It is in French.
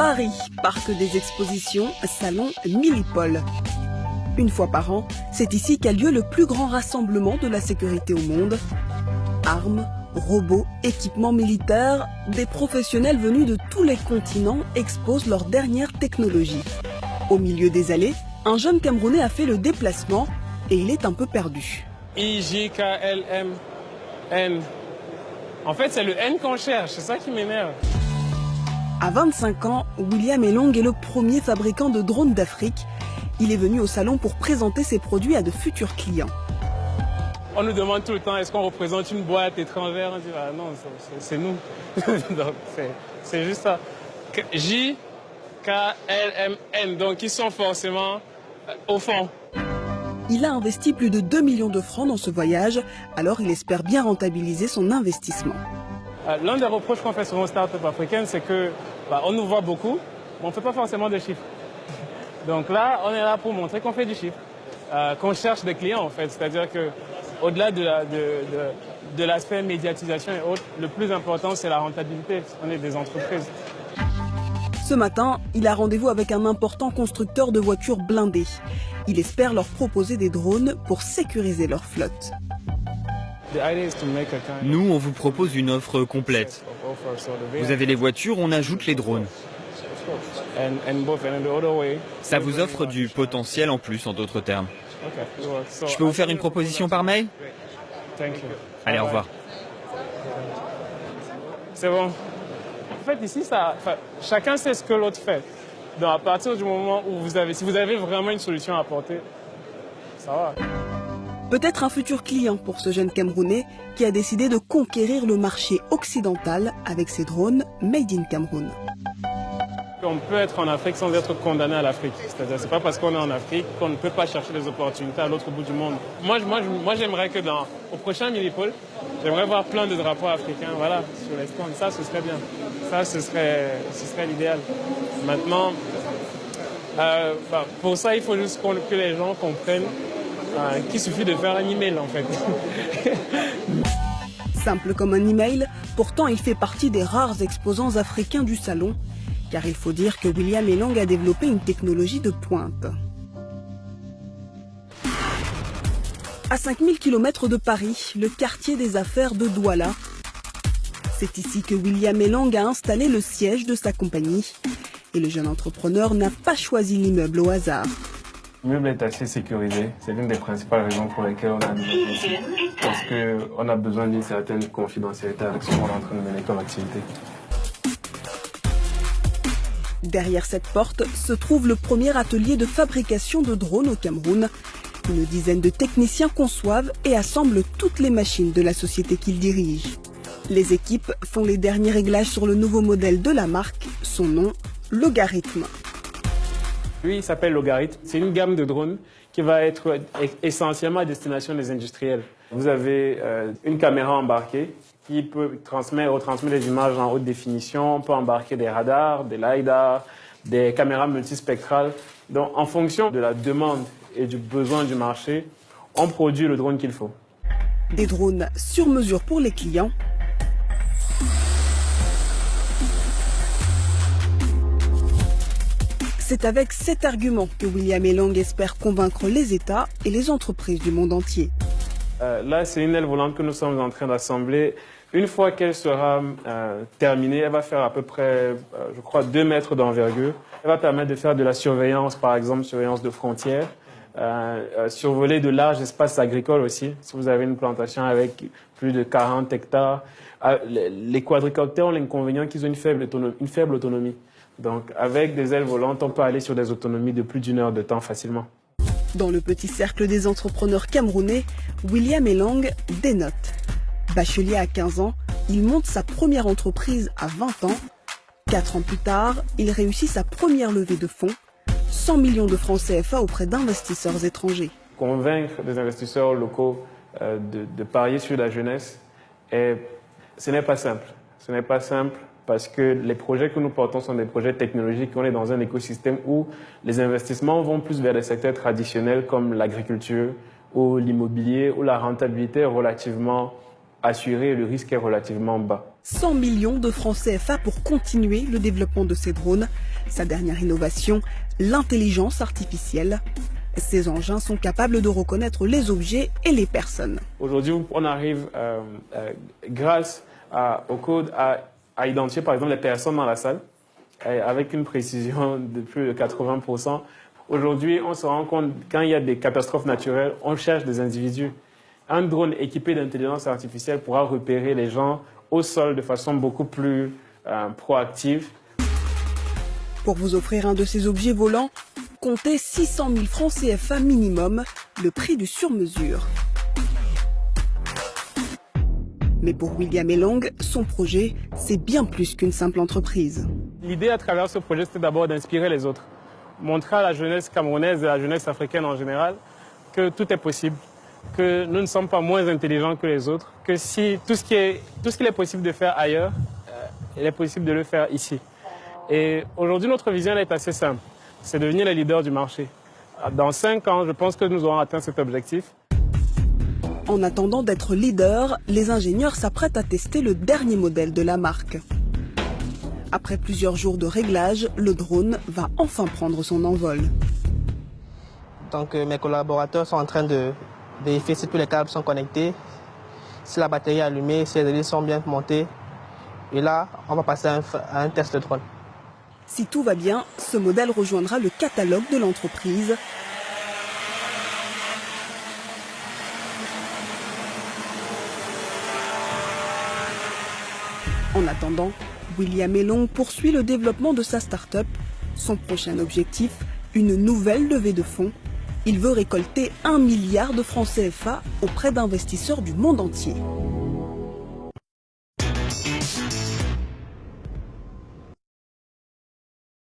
Paris, parc des expositions, salon Millipol. Une fois par an, c'est ici qu'a lieu le plus grand rassemblement de la sécurité au monde. Armes, robots, équipements militaires, des professionnels venus de tous les continents exposent leurs dernières technologies. Au milieu des allées, un jeune Camerounais a fait le déplacement et il est un peu perdu. IJKLMN. En fait, c'est le N qu'on cherche, c'est ça qui m'énerve. À 25 ans, William Elong est le premier fabricant de drones d'Afrique. Il est venu au salon pour présenter ses produits à de futurs clients. On nous demande tout le temps, est-ce qu'on représente une boîte étrangère? On dit, ah non, c'est nous. Donc, c'est juste ça. JKLMN, donc ils sont forcément au fond. Il a investi plus de 2 millions de francs dans ce voyage, alors il espère bien rentabiliser son investissement. L'un des reproches qu'on fait sur nos startups africaines, c'est que on nous voit beaucoup, mais on ne fait pas forcément de chiffres. Donc là, on est là pour montrer qu'on fait du chiffre, qu'on cherche des clients en fait. C'est-à-dire qu'au-delà de l'aspect médiatisation et autres, le plus important c'est la rentabilité. On est des entreprises. Ce matin, il a rendez-vous avec un important constructeur de voitures blindées. Il espère leur proposer des drones pour sécuriser leur flotte. Nous, on vous propose une offre complète. Vous avez les voitures, on ajoute les drones. Ça vous offre du potentiel en plus, en d'autres termes. Je peux vous faire une proposition par mail? Allez, au revoir. C'est bon. En fait, ici, chacun sait ce que l'autre fait. Donc, à partir du moment où si vous avez vraiment une solution à apporter, ça va. Peut-être un futur client pour ce jeune Camerounais qui a décidé de conquérir le marché occidental avec ses drones Made in Cameroun. On peut être en Afrique sans être condamné à l'Afrique. C'est-à-dire, c'est pas parce qu'on est en Afrique qu'on ne peut pas chercher des opportunités à l'autre bout du monde. Moi j'aimerais que au prochain Millipol, j'aimerais voir plein de drapeaux africains, voilà, sur les stands. Ça, ce serait bien. Ça, ce serait l'idéal. Maintenant, pour ça, il faut juste que les gens comprennent qu'il suffit de faire un email, en fait. Simple comme un email, pourtant il fait partie des rares exposants africains du salon. Car il faut dire que William Elong a développé une technologie de pointe. À 5000 km de Paris, le quartier des affaires de Douala. C'est ici que William Elong a installé le siège de sa compagnie. Et le jeune entrepreneur n'a pas choisi l'immeuble au hasard. L'immeuble est assez sécurisé. C'est l'une des principales raisons pour lesquelles on a développé ici. Parce qu'on a besoin d'une certaine confidentialité avec ce qu'on est en train de mener comme activité. Derrière cette porte se trouve le premier atelier de fabrication de drones au Cameroun. Une dizaine de techniciens conçoivent et assemblent toutes les machines de la société qu'ils dirigent. Les équipes font les derniers réglages sur le nouveau modèle de la marque, son nom, Logarithme. Lui, il s'appelle Logarithme. C'est une gamme de drones qui va être essentiellement à destination des industriels. Vous avez une caméra embarquée qui peut retransmettre les images en haute définition. On peut embarquer des radars, des lidars, des caméras multispectrales. Donc, en fonction de la demande et du besoin du marché, on produit le drone qu'il faut. Des drones sur mesure pour les clients. C'est avec cet argument que William Elong espère convaincre les États et les entreprises du monde entier. Là, c'est une aile volante que nous sommes en train d'assembler. Une fois qu'elle sera terminée, elle va faire à peu près, je crois, 2 mètres d'envergure. Elle va permettre de faire de la surveillance, par exemple, surveillance de frontières, survoler de larges espaces agricoles aussi. Si vous avez une plantation avec plus de 40 hectares, les quadricoptères ont l'inconvénient qu'ils ont une faible autonomie. Donc, avec des ailes volantes, on peut aller sur des autonomies de plus d'1 heure de temps facilement. Dans le petit cercle des entrepreneurs camerounais, William Elong dénote. Bachelier à 15 ans, il monte sa première entreprise à 20 ans. 4 ans plus tard, il réussit sa première levée de fonds, 100 millions de francs CFA auprès d'investisseurs étrangers. Convaincre des investisseurs locaux de parier sur la jeunesse, ce n'est pas simple. Ce n'est pas simple parce que les projets que nous portons sont des projets technologiques. On est dans un écosystème où les investissements vont plus vers des secteurs traditionnels comme l'agriculture ou l'immobilier, où la rentabilité est relativement assuré et le risque est relativement bas. 100 millions de francs CFA pour continuer le développement de ces drones. Sa dernière innovation, l'intelligence artificielle. Ces engins sont capables de reconnaître les objets et les personnes. Aujourd'hui, on arrive, grâce au code, à identifier par exemple les personnes dans la salle avec une précision de plus de 80%. Aujourd'hui, on se rend compte quand il y a des catastrophes naturelles, on cherche des individus. Un drone équipé d'intelligence artificielle pourra repérer les gens au sol de façon beaucoup plus proactive. Pour vous offrir un de ces objets volants, comptez 600 000 francs CFA minimum, le prix du sur-mesure. Mais pour William Elong, son projet, c'est bien plus qu'une simple entreprise. L'idée à travers ce projet, c'était d'abord d'inspirer les autres. Montrer à la jeunesse camerounaise et à la jeunesse africaine en général que tout est possible, que nous ne sommes pas moins intelligents que les autres, que si tout ce qu'il est possible de faire ailleurs, il est possible de le faire ici. Et aujourd'hui, notre vision est assez simple, c'est devenir les leaders du marché. Dans 5 ans, je pense que nous aurons atteint cet objectif. En attendant d'être leader, les ingénieurs s'apprêtent à tester le dernier modèle de la marque. Après plusieurs jours de réglage, le drone va enfin prendre son envol. Donc mes collaborateurs sont en train de vérifier si tous les câbles sont connectés, si la batterie est allumée, si les hélices sont bien montées. Et là, on va passer à un test de drone. Si tout va bien, ce modèle rejoindra le catalogue de l'entreprise. En attendant, William Elong poursuit le développement de sa start-up. Son prochain objectif, une nouvelle levée de fonds. Il veut récolter 1 milliard de francs CFA auprès d'investisseurs du monde entier.